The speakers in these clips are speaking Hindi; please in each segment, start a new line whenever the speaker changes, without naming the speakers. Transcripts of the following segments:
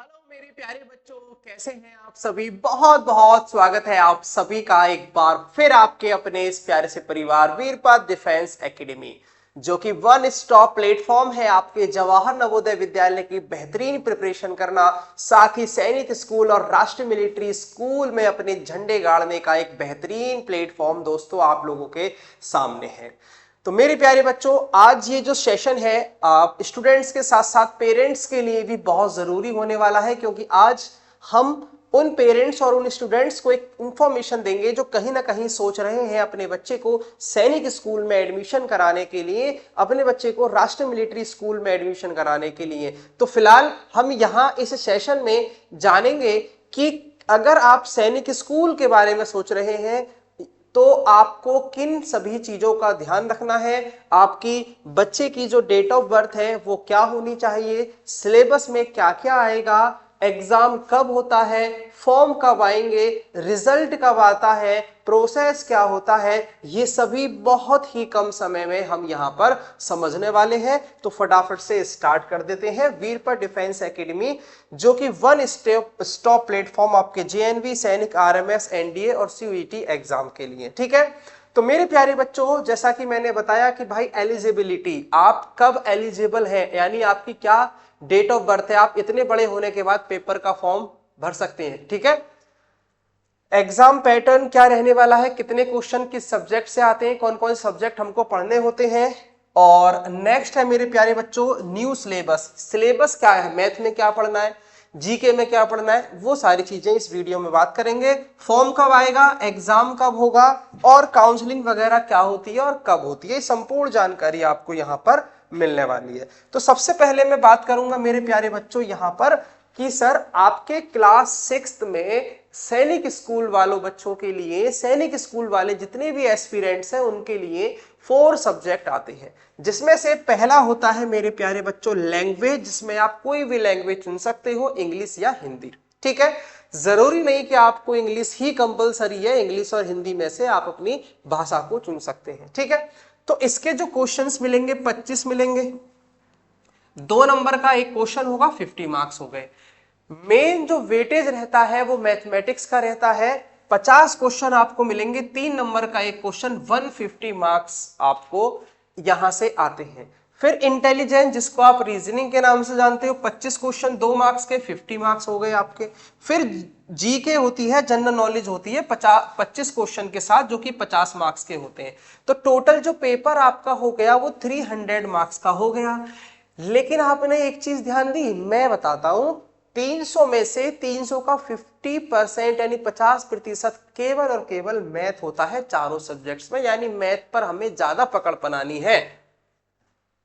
हेलो मेरे प्यारे बच्चों, कैसे हैं आप सभी। बहुत बहुत स्वागत है आप सभी का एक बार फिर आपके अपने इस प्यारे से परिवार वीरपाल डिफेंस एकेडमी, जो कि वन स्टॉप प्लेटफॉर्म है आपके जवाहर नवोदय विद्यालय की बेहतरीन प्रिपरेशन करना, साथ ही सैनिक स्कूल और राष्ट्रीय मिलिट्री स्कूल में अपने झंडे गाड़ने का एक बेहतरीन प्लेटफॉर्म दोस्तों आप लोगों के सामने है। तो मेरे प्यारे बच्चों, आज ये जो सेशन है आप स्टूडेंट्स के साथ साथ पेरेंट्स के लिए भी बहुत जरूरी होने वाला है, क्योंकि आज हम उन पेरेंट्स और उन स्टूडेंट्स को एक इंफॉर्मेशन देंगे जो कहीं ना कहीं सोच रहे हैं अपने बच्चे को सैनिक स्कूल में एडमिशन कराने के लिए, अपने बच्चे को राष्ट्रीय मिलिट्री स्कूल में एडमिशन कराने के लिए। तो फिलहाल हम यहाँ इस सेशन में जानेंगे कि अगर आप सैनिक स्कूल के बारे में सोच रहे हैं तो आपको किन सभी चीजों का ध्यान रखना है। आपकी बच्चे की जो डेट ऑफ बर्थ है वो क्या होनी चाहिए, सिलेबस में क्या क्या आएगा, एग्जाम कब होता है, फॉर्म कब आएंगे, रिजल्ट कब आता है, प्रोसेस क्या होता है, ये सभी बहुत ही कम समय में हम यहां पर समझने वाले हैं। तो फटाफट से स्टार्ट कर देते हैं। वीरपाल डिफेंस एकेडमी, जो कि वन स्टॉप प्लेटफॉर्म आपके जेएनवी, सैनिक, आरएमएस, एनडीए और सीयूईटी एग्जाम के लिए। ठीक है, तो मेरे प्यारे बच्चों, जैसा कि मैंने बताया कि भाई एलिजिबिलिटी, आप कब एलिजिबल हैं, यानी आपकी क्या डेट ऑफ बर्थ है, आप इतने बड़े होने के बाद पेपर का फॉर्म भर सकते हैं। ठीक है, एग्जाम पैटर्न क्या रहने वाला है, कितने क्वेश्चन किस सब्जेक्ट से आते हैं, कौन कौन सब्जेक्ट हमको पढ़ने होते हैं, और नेक्स्ट है मेरे प्यारे बच्चों न्यू सिलेबस। सिलेबस क्या है, मैथ में क्या पढ़ना है, जीके में क्या पढ़ना है, वो सारी चीजें इस वीडियो में बात करेंगे। फॉर्म कब आएगा, एग्जाम कब होगा, और काउंसलिंग वगैरह क्या होती है और कब होती है, संपूर्ण जानकारी आपको यहाँ पर मिलने वाली है। तो सबसे पहले मैं बात करूंगा मेरे प्यारे बच्चों यहाँ पर कि सर आपके क्लास 6 में सैनिक स्कूल वालों बच्चों के लिए, सैनिक स्कूल वाले जितने भी एस्पिरेंट्स हैं उनके लिए 4 सब्जेक्ट आते हैं, जिसमें से पहला होता है मेरे प्यारे बच्चों लैंग्वेज, जिसमें आप कोई भी लैंग्वेज चुन सकते हो, इंग्लिश या हिंदी। ठीक है, जरूरी नहीं कि आपको इंग्लिश ही कंपलसरी है, इंग्लिश और हिंदी में से आप अपनी भाषा को चुन सकते हैं। ठीक है, तो इसके जो क्वेश्चंस मिलेंगे 25 मिलेंगे, 2 नंबर का एक क्वेश्चन होगा, 50 मार्क्स हो गए। मेन जो वेटेज रहता है वो मैथमेटिक्स का रहता है, 50 क्वेश्चन आपको मिलेंगे, 3 नंबर का एक क्वेश्चन, 150 मार्क्स आपको यहां से आते हैं। फिर इंटेलिजेंस, जिसको आप रीजनिंग के नाम से जानते हो, 25 क्वेश्चन 2 मार्क्स के, 50 मार्क्स हो गए आपके। फिर जीके होती है, जनरल नॉलेज होती है 25 क्वेश्चन के साथ, जो कि 50 मार्क्स के होते हैं। तो टोटल जो पेपर आपका हो गया वो 300 मार्क्स का हो गया। लेकिन आपने एक चीज ध्यान दी, मैं बताता हूं, 300 में से 300 का 50% यानी 50% केवल और केवल मैथ होता है चारों सब्जेक्ट्स में, यानी मैथ पर हमें ज्यादा पकड़ बनानी है।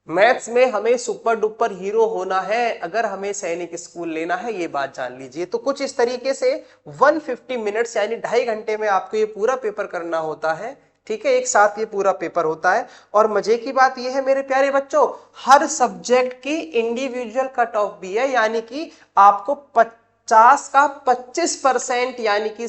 मैथ्स में हमें सुपर डुपर हीरो होना है अगर हमें सैनिक स्कूल लेना है, ये बात जान लीजिए। तो कुछ इस तरीके से 150 मिनट्स यानी 2.5 घंटे में आपको ये पूरा पेपर करना होता है। ठीक है, एक साथ ये पूरा पेपर होता है। और मजे की बात ये है मेरे प्यारे बच्चों, हर सब्जेक्ट की इंडिविजुअल कट ऑफ भी है, यानी कि आपको 50 का 25% यानी कि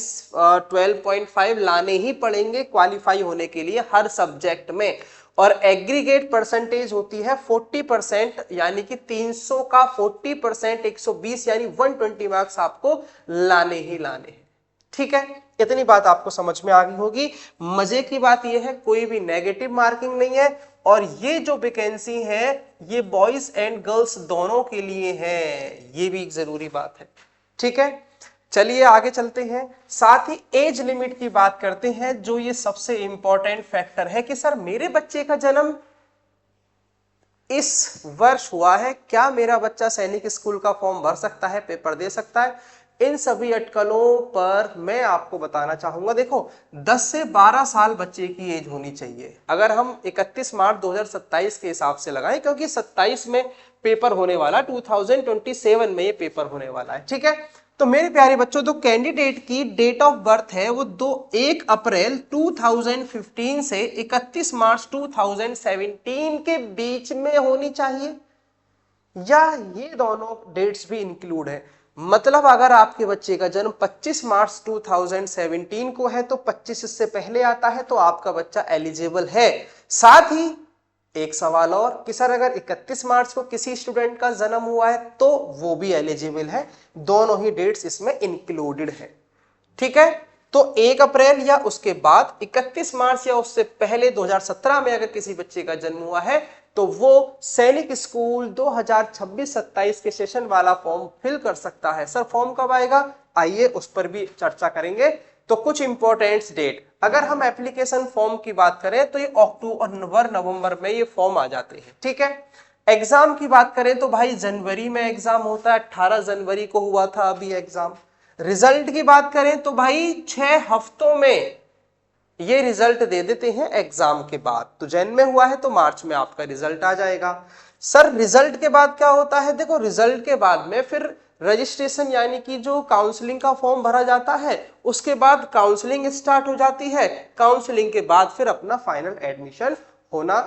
12.5 लाने ही पड़ेंगे क्वालिफाई होने के लिए हर सब्जेक्ट में। और एग्रीगेट परसेंटेज होती है 40%, यानी कि 300 का 40% 120 यानी 120 मार्क्स आपको लाने ही लाने हैं। ठीक है, इतनी बात आपको समझ में आ गई होगी। मजे की बात यह है कोई भी नेगेटिव मार्किंग नहीं है, और ये जो वैकेंसी है ये बॉयज एंड गर्ल्स दोनों के लिए है, ये भी एक जरूरी बात है। ठीक है, चलिए आगे चलते हैं। साथ ही एज लिमिट की बात करते हैं, जो ये सबसे इंपॉर्टेंट फैक्टर है कि सर मेरे बच्चे का जन्म इस वर्ष हुआ है, क्या मेरा बच्चा सैनिक स्कूल का फॉर्म भर सकता है, पेपर दे सकता है। इन सभी अटकलों पर मैं आपको बताना चाहूंगा। देखो, 10 से 12 साल बच्चे की एज होनी चाहिए, अगर हम 31 मार्च 2027 के हिसाब से लगाएं, क्योंकि 27 में पेपर होने वाला, 2027 में ये पेपर होने वाला है। ठीक है, तो मेरे प्यारे बच्चों, तो कैंडिडेट की डेट ऑफ बर्थ है वो 1 अप्रैल 2015 से 31 मार्च 2017 के बीच में होनी चाहिए, या ये दोनों डेट्स भी इंक्लूड है। मतलब अगर आपके बच्चे का जन्म 25 मार्च 2017 को है तो 25 इससे पहले आता है तो आपका बच्चा एलिजिबल है। साथ ही एक सवाल और कि सर अगर 31 मार्च को किसी स्टूडेंट का जन्म हुआ है तो वो भी एलिजिबल है, दोनों ही डेट्स इसमें इंक्लूडेड है। ठीक है, तो 1 अप्रैल या उसके बाद 31 मार्च या उससे पहले 2017 में अगर किसी बच्चे का जन्म हुआ है तो वो सैनिक स्कूल 2026-27 के सेशन वाला फॉर्म फिल कर सकता है। सर फॉर्म कब आएगा, आइए उस पर भी चर्चा करेंगे। तो कुछ इंपॉर्टेंट डेट, अगर हम एप्लीकेशन फॉर्म की बात करें तो ये अक्टूबर नवंबर में ये फॉर्म आ जाते हैं। ठीक है, एग्जाम की बात करें तो भाई जनवरी में एग्जाम होता है, 18 जनवरी को हुआ था अभी एग्जाम। रिजल्ट की बात करें तो भाई 6 हफ्तों में ये रिजल्ट दे देते हैं एग्जाम के बाद। तो जैन में हुआ है तो मार्च में आपका रिजल्ट आ जाएगा। सर रिजल्ट के बाद क्या होता है, देखो रिजल्ट के बाद में फिर रजिस्ट्रेशन यानी कि जो काउंसलिंग का फॉर्म भरा जाता है, उसके बाद काउंसलिंग स्टार्ट हो जाती है। काउंसलिंग के बाद फिर अपना फाइनल एडमिशन होना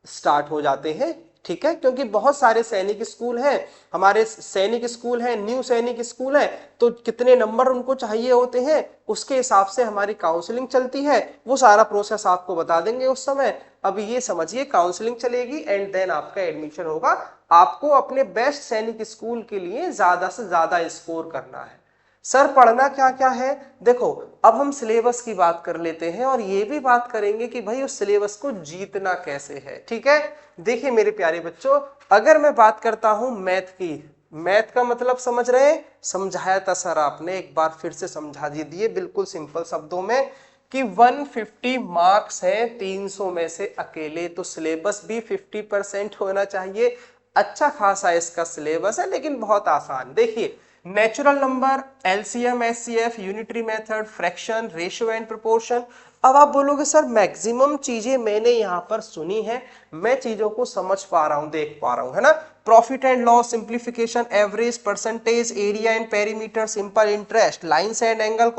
स्टार्ट हो जाते हैं। ठीक है, क्योंकि बहुत सारे सैनिक स्कूल हैं, हमारे सैनिक स्कूल हैं, न्यू सैनिक स्कूल है, तो कितने नंबर उनको चाहिए होते हैं उसके हिसाब से हमारी काउंसलिंग चलती है। वो सारा प्रोसेस आपको बता देंगे उस समय। अभी ये समझिए काउंसलिंग चलेगी एंड देन आपका एडमिशन होगा। आपको अपने बेस्ट सैनिक स्कूल के लिए ज्यादा से ज्यादा स्कोर करना है। सर पढ़ना क्या क्या है, देखो अब हम सिलेबस की बात कर लेते हैं और ये भी बात करेंगे कि भाई उस सिलेबस को जीतना कैसे है। ठीक है, देखिए मेरे प्यारे बच्चों, अगर मैं बात करता हूं मैथ की, मैथ का मतलब समझ रहे हैं, समझाया था सर आपने, एक बार फिर से समझा दीजिए बिल्कुल सिंपल शब्दों में कि 150 मार्क्स हैं 300 में से अकेले, तो सिलेबस भी 50% होना चाहिए। अच्छा खासा इसका सिलेबस है लेकिन बहुत आसान। देखिए natural number, LCM, HCF, unitary method, fraction, ratio and proportion. अब आप बोलोगे सर मैक्सिमम चीजें मैंने यहां पर सुनी है, मैं चीजों को समझ पा रहा हूं, देख पा रहा हूं, है ना। Profit and loss, simplification, average, percentage, area and perimeter, simple interest, lines and angle,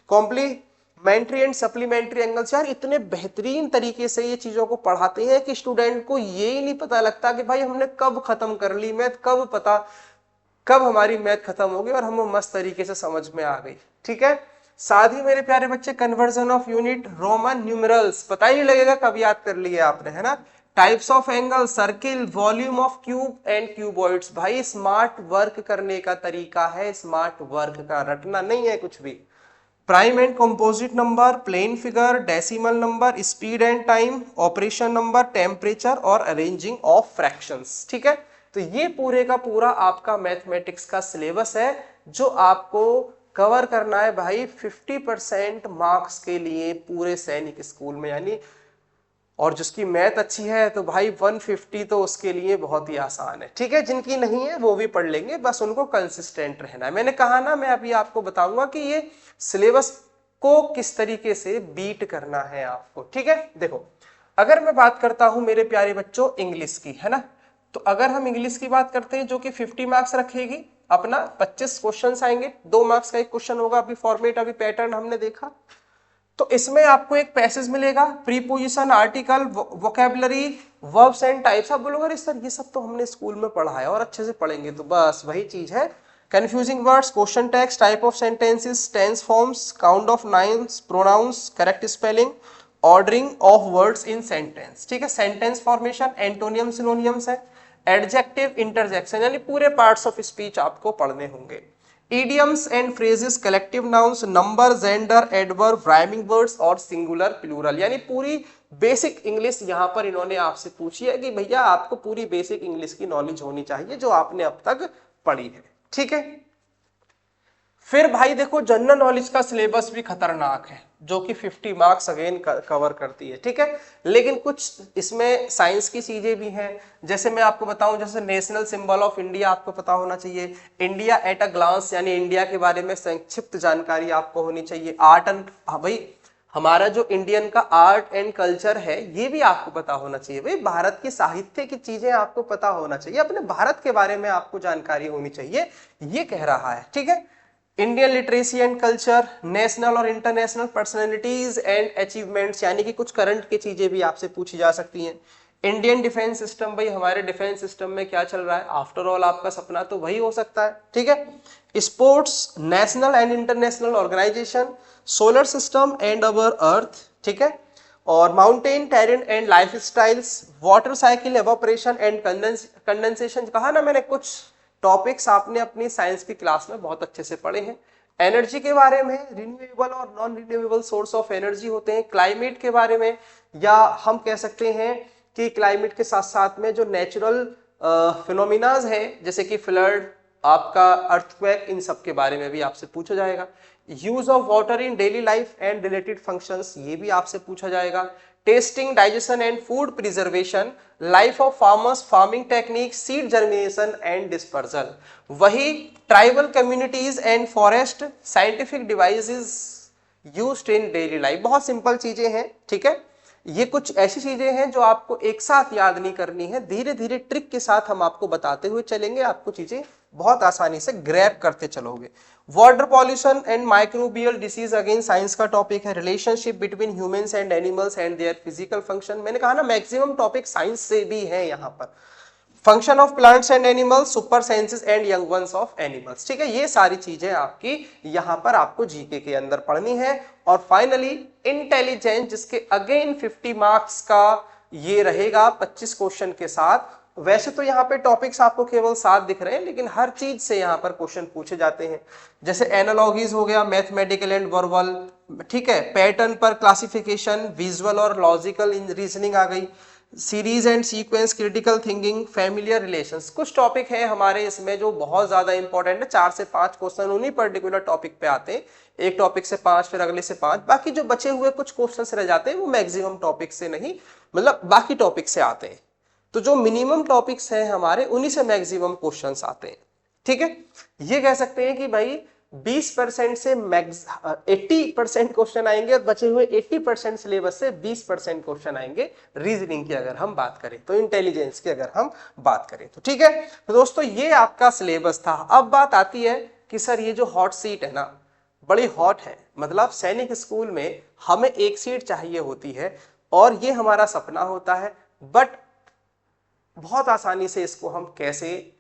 complementary and supplementary angles. यार इतने बेहतरीन तरीके से ये चीजों को पढ़ाते हैं कि स्टूडेंट को ये ही नहीं पता लगता कि भाई हमने कब खत्म कर ली मैथ, कब हमारी मैथ खत्म होगी और हमें मस्त तरीके से समझ में आ गई। ठीक है, साथ ही मेरे प्यारे बच्चे conversion of unit, Roman numerals, पता ही नहीं लगेगा कब याद कर लिए आपने, है ना। Types of angle, circle, volume of cube and cuboids. भाई स्मार्ट वर्क करने का तरीका है, स्मार्ट वर्क का रटना नहीं है कुछ भी। Prime and composite number, plane figure, decimal number, speed and time, operation number, temperature और अरेंजिंग ऑफ फ्रैक्शंस। ठीक है, तो ये पूरे का पूरा आपका मैथमेटिक्स का सिलेबस है जो आपको कवर करना है भाई 50% मार्क्स के लिए पूरे सैनिक स्कूल में, यानी और जिसकी मैथ अच्छी है तो भाई 150 तो उसके लिए बहुत ही आसान है। ठीक है, जिनकी नहीं है वो भी पढ़ लेंगे, बस उनको कंसिस्टेंट रहना है। मैंने कहा ना, मैं अभी आपको बताऊंगा कि ये सिलेबस को किस तरीके से बीट करना है आपको। ठीक है, देखो अगर मैं बात करता हूं मेरे प्यारे बच्चों इंग्लिश की, है ना, तो अगर हम इंग्लिश की बात करते हैं जो कि 50 मार्क्स रखेगी, अपना 25 क्वेश्चंस आएंगे, 2 मार्क्स का एक क्वेश्चन होगा। अभी फॉर्मेट, अभी पैटर्न हमने देखा, तो इसमें आपको एक पैसेज मिलेगा, preposition, article, vocabulary, verbs and types. आप बोलोगे सर ये सब तो हमने स्कूल में पढ़ा है और अच्छे से पढ़ेंगे, तो बस वही चीज है। Confusing words, question tags, type of sentences, tense forms, count of nouns, pronouns, correct spelling, ordering of words in sentence. ठीक है, सेंटेंस फॉर्मेशन, एंटोनियम, सिनोनियम्स है, एडजेक्टिव, इंटरजेक्शन, यानी पूरे पार्ट्स ऑफ स्पीच आपको पढ़ने होंगे। Idioms and phrases, collective nouns, number, gender, adverb, rhyming words और सिंगुलर, प्लूरल, यानी पूरी बेसिक इंग्लिश यहां पर इन्होंने आपसे पूछी है कि भैया आपको पूरी बेसिक इंग्लिश की नॉलेज होनी चाहिए जो आपने अब तक पढ़ी है। ठीक है, फिर भाई देखो जनरल नॉलेज का सिलेबस भी खतरनाक है जो कि 50 मार्क्स अगेन कवर करती है। ठीक है, लेकिन कुछ इसमें साइंस की चीजें भी हैं। जैसे मैं आपको बताऊं, जैसे नेशनल सिंबल ऑफ इंडिया आपको पता होना चाहिए, इंडिया एट अ ग्लांस यानी इंडिया के बारे में संक्षिप्त जानकारी आपको होनी चाहिए। आर्ट एंड, भाई हमारा जो इंडियन का आर्ट एंड कल्चर है ये भी आपको पता होना चाहिए। भाई भारत की साहित्य की चीजें आपको पता होना चाहिए, अपने भारत के बारे में आपको जानकारी होनी चाहिए, ये कह रहा है। ठीक है, Indian literacy and culture, national और इंटरनेशनल पर्सनैलिटीज एंड अचीवमेंट्स, यानी कि कुछ करंट की चीजें भी आपसे पूछी जा सकती हैं। इंडियन डिफेंस सिस्टम, भाई हमारे डिफेंस सिस्टम में क्या चल रहा है, आफ्टर ऑल आपका सपना तो वही हो सकता है। ठीक है, sports, national and international organisation, solar system and our earth. ठीक है, और mountain terrain and life styles, water cycle, evaporation and condensation. कहा ना मैंने, कुछ टॉपिक्स आपने अपनी साइंस की क्लास में बहुत अच्छे से पढ़े हैं। एनर्जी के बारे में, रिन्यूएबल और non renewable source of energy होते हैं। क्लाइमेट के बारे में, या हम कह सकते हैं कि क्लाइमेट के साथ साथ में जो नेचुरल फिनोमिनाज हैं जैसे कि फ्लड, आपका अर्थक्वेक, इन सब के बारे में भी आपसे पूछा जाएगा। Use of water in daily life and related functions, ये भी आपसे पूछा जाएगा। Tasting, digestion and food preservation, life of farmers, farming technique, seed germination and dispersal. वही tribal communities and forest, scientific devices used in daily life. बहुत सिंपल चीजें हैं, ठीक है। ये कुछ ऐसी चीजें हैं जो आपको एक साथ याद नहीं करनी है, धीरे धीरे ट्रिक के साथ हम आपको बताते हुए चलेंगे, आपको चीजें बहुत आसानी से ग्रैब करते चलोगे। Water pollution and microbial disease, again science का टॉपिक है। Relationship between humans and animals and their physical function, मैंने कहा ना मैक्सिमम टॉपिक साइंस से भी है यहाँ पर। Function of plants and animals, super senses and young ones of animals, ठीक है। ये सारी चीजें आपकी यहाँ पर आपको जीके के अंदर पढ़नी है। और फाइनली इंटेलिजेंस, जिसके अगेन 50 मार्क्स का ये रहेगा 25 क्वेश्चन के साथ। वैसे तो यहाँ पे टॉपिक्स आपको केवल 7 दिख रहे हैं, लेकिन हर चीज से यहाँ पर क्वेश्चन पूछे जाते हैं। जैसे एनालॉजीज हो गया, मैथमेटिकल एंड वर्बल, ठीक है। पैटर्न पर क्लासिफिकेशन, विजुअल और लॉजिकल रीजनिंग आ गई। Series and sequence, critical thinking, familiar relations. कुछ टॉपिक है हमारे इसमें जो बहुत ज्यादा इंपॉर्टेंट है, 4 से 5 क्वेश्चन उन्हीं पर्टिकुलर टॉपिक पे आते हैं। एक टॉपिक से 5, फिर अगले से 5, बाकी जो बचे हुए कुछ क्वेश्चन रह जाते हैं वो मैक्सिमम टॉपिक से नहीं, मतलब बाकी टॉपिक से आते हैं। तो जो मिनिमम टॉपिक्स हैं हमारे, उन्हीं से मैक्सिमम क्वेश्चंस आते हैं, ठीक है। ये कह सकते हैं कि भाई 20% से 80% क्वेश्चन आएंगे और बचे हुए 80% सिलेबस से 20% क्वेश्चन आएंगे रीजनिंग की अगर हम बात करें तो, इंटेलिजेंस की अगर हम बात करें तो, ठीक है। तो दोस्तों ये आपका सिलेबस था। अब बात आती है कि सर ये जो हॉट सीट है ना, बड़ी हॉट है, मतलब सैनिक स्कूल में हमें एक सीट चाहिए होती है और ये हमारा सपना होता है, बट बहुत आसानी से इसको हम कैसे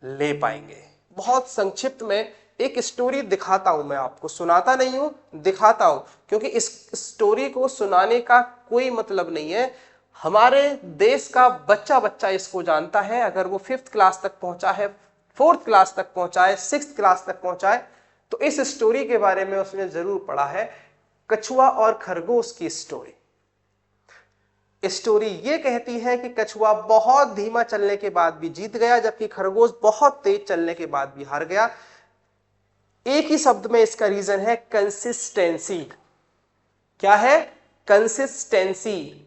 ले पाएंगे। बहुत संक्षिप्त में एक स्टोरी दिखाता हूं, मैं आपको सुनाता नहीं हूं, दिखाता हूं, क्योंकि इस स्टोरी को सुनाने का कोई मतलब नहीं है। हमारे देश का बच्चा बच्चा इसको जानता है। अगर वो 5th क्लास तक पहुंचा है, 4th क्लास तक पहुंचा है, 6th क्लास तक पहुंचा है, तो इस स्टोरी के बारे में उसने जरूर पढ़ा है, कछुआ और खरगोश की स्टोरी। स्टोरी ये कहती है कि कछुआ बहुत धीमा चलने के बाद भी जीत गया, जबकि खरगोश बहुत तेज चलने के बाद भी हार गया। एक ही शब्द में इसका रीजन है कंसिस्टेंसी। क्या है? कंसिस्टेंसी।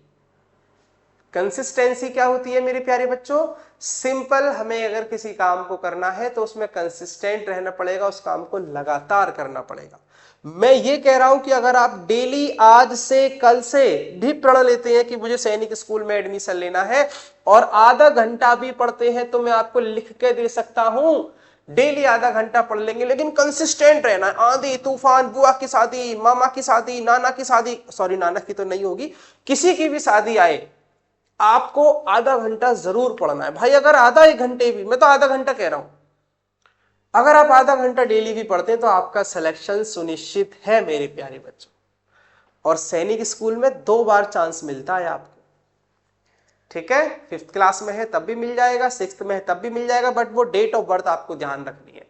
कंसिस्टेंसी क्या होती है मेरे प्यारे बच्चों? सिंपल, हमें अगर किसी काम को करना है तो उसमें कंसिस्टेंट रहना पड़ेगा, उस काम को लगातार करना पड़ेगा। मैं ये कह रहा हूं कि अगर आप डेली आज से कल से भी प्रण लेते हैं कि मुझे सैनिक स्कूल में एडमिशन लेना है और आधा घंटा भी पढ़ते हैं, तो मैं आपको लिख के दे सकता हूं, डेली आधा घंटा पढ़ लेंगे, लेकिन कंसिस्टेंट रहना है। आंधी तूफान, बुआ की शादी, मामा की शादी, नाना की शादी, सॉरी नाना की तो नहीं होगी, किसी की भी शादी आए, आपको आधा घंटा जरूर पढ़ना है भाई। अगर आधा 1 घंटे भी, मैं तो आधा घंटा कह रहा हूं, अगर आप आधा घंटा डेली भी पढ़ते हैं तो आपका सिलेक्शन सुनिश्चित है मेरे प्यारे बच्चों। और सैनिक स्कूल में 2 बार चांस मिलता है आपको, ठीक है। 5th क्लास में है तब भी मिल जाएगा, 6th में है तब भी मिल जाएगा, बट वो डेट ऑफ बर्थ आपको ध्यान रखनी है,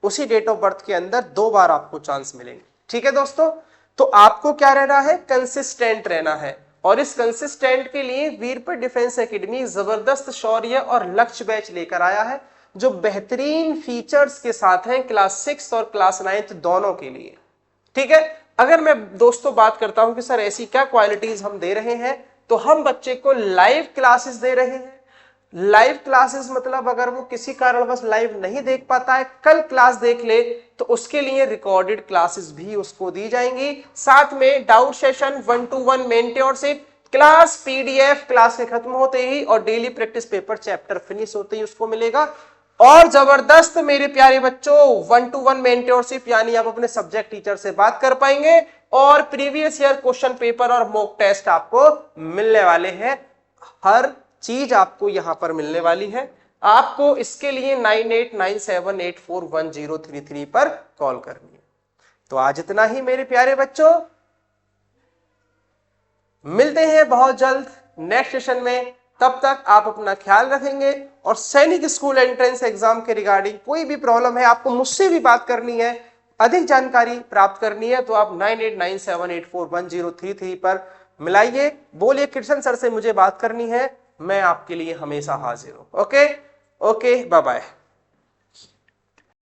उसी डेट ऑफ बर्थ के अंदर 2 बार आपको चांस मिलेंगे, ठीक है दोस्तों। तो आपको क्या रहना है? कंसिस्टेंट रहना है। और इस कंसिस्टेंट के लिए वीरपुर डिफेंस एकेडमी जबरदस्त शौर्य और लक्ष्य बैच लेकर आया है, जो बेहतरीन फीचर्स के साथ हैं क्लास 6 और क्लास 9 दोनों के लिए, ठीक है। अगर मैं दोस्तों बात करता हूं कि सर ऐसी क्या क्वालिटीज हम दे रहे हैं, तो हम बच्चे को लाइव क्लासेस दे रहे हैं। लाइव क्लासेस मतलब अगर वो किसी कारणवश लाइव नहीं देख पाता है, कल क्लास देख ले, तो उसके लिए रिकॉर्डेड क्लासेस भी उसको दी जाएंगी। साथ में doubt session, 1-to-1 mentorship, class PDF class के खत्म होते ही और daily practice paper chapter finish होते ही उसको मिलेगा। और जबरदस्त मेरे प्यारे बच्चों 1-to-1 मेंटरशिप, यानी आप अपने सब्जेक्ट टीचर से बात कर पाएंगे और प्रीवियस ईयर क्वेश्चन पेपर और मॉक टेस्ट आपको मिलने वाले हैं। हर चीज आपको यहां पर मिलने वाली है। आपको इसके लिए 9897841033 पर कॉल करनी है। तो आज इतना ही मेरे प्यारे बच्चों। मिलते हैं बहुत जल्द नेक्स्ट सेशन में। तब तक आप अपना ख्याल रखेंगे और सैनिक स्कूल एंट्रेंस एग्जाम के रिगार्डिंग कोई भी प्रॉब्लम है, आपको मुझसे भी बात करनी है, अधिक जानकारी प्राप्त करनी है, तो आप 9897841033 पर मिलाइए, बोलिए कृष्ण सर से मुझे बात करनी है, मैं आपके लिए हमेशा हाजिर हूं। Okay, bye bye.